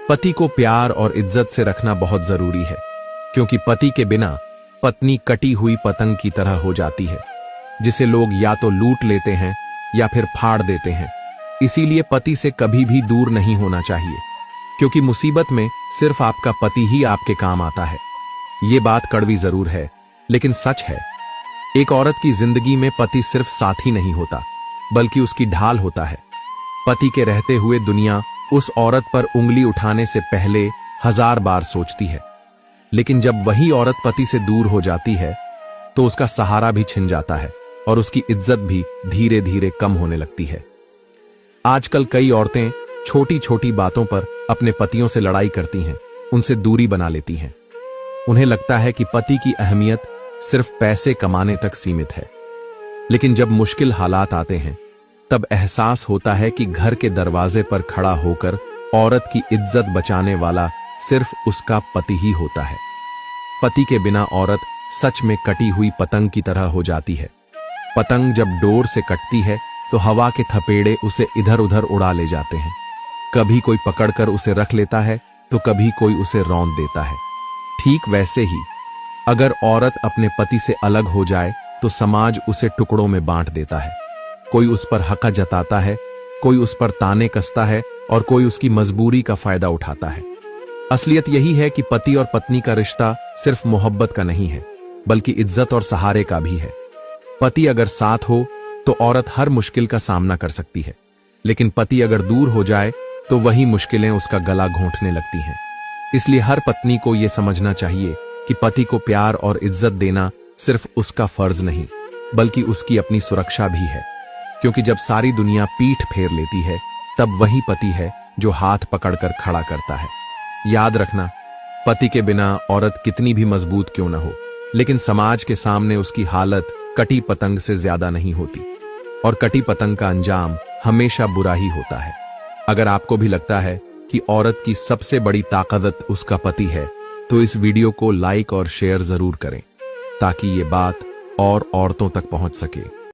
पति को प्यार और इज्जत से रखना बहुत जरूरी है, क्योंकि पति के बिना पत्नी कटी हुई पतंग की तरह हो जाती है, जिसे लोग या तो लूट लेते हैं या फिर फाड़ देते हैं। इसीलिए पति से कभी भी दूर नहीं होना चाहिए, क्योंकि मुसीबत में सिर्फ आपका पति ही आपके काम आता है। ये बात कड़वी जरूर है, लेकिन सच है। एक औरत की जिंदगी में पति सिर्फ साथी नहीं होता, बल्कि उसकी ढाल होता है। पति के रहते हुए दुनिया उस औरत पर उंगली उठाने से पहले 1000 बार सोचती है, लेकिन जब वही औरत पति से दूर हो जाती है तो उसका सहारा भी छिन जाता है और उसकी इज्जत भी धीरे धीरे कम होने लगती है। आजकल कई औरतें छोटी छोटी बातों पर अपने पतियों से लड़ाई करती हैं, उनसे दूरी बना लेती हैं। उन्हें लगता है कि पति की अहमियत सिर्फ पैसे कमाने तक सीमित है, लेकिन जब मुश्किल हालात आते हैं तब एहसास होता है कि घर के दरवाजे पर खड़ा होकर औरत की इज्जत बचाने वाला सिर्फ उसका पति ही होता है। पति के बिना औरत सच में कटी हुई पतंग की तरह हो जाती है। पतंग जब डोर से कटती है तो हवा के थपेड़े उसे इधर उधर उड़ा ले जाते हैं। कभी कोई पकड़कर उसे रख लेता है तो कभी कोई उसे रौंद देता है। ठीक वैसे ही अगर औरत अपने पति से अलग हो जाए तो समाज उसे टुकड़ों में बांट देता है। कोई उस पर हक जताता है, कोई उस पर ताने कसता है और कोई उसकी मजबूरी का फायदा उठाता है। असलियत यही है कि पति और पत्नी का रिश्ता सिर्फ मोहब्बत का नहीं है, बल्कि इज्जत और सहारे का भी है। पति अगर साथ हो तो औरत हर मुश्किल का सामना कर सकती है, लेकिन पति अगर दूर हो जाए तो वही मुश्किलें उसका गला घोंटने लगती हैं। इसलिए हर पत्नी को यह समझना चाहिए कि पति को प्यार और इज्जत देना सिर्फ उसका फर्ज नहीं, बल्कि उसकी अपनी सुरक्षा भी है। क्योंकि जब सारी दुनिया पीठ फेर लेती है, तब वही पति है जो हाथ पकड़कर खड़ा करता है। याद रखना, पति के बिना औरत कितनी भी मजबूत क्यों न हो, लेकिन समाज के सामने उसकी हालत कटी पतंग से ज्यादा नहीं होती, और कटी पतंग का अंजाम हमेशा बुरा ही होता है। अगर आपको भी लगता है कि औरत की सबसे बड़ी ताकत उसका पति है, तो इस वीडियो को लाइक और शेयर जरूर करें, ताकि ये बात और औरतों तक पहुंच सके।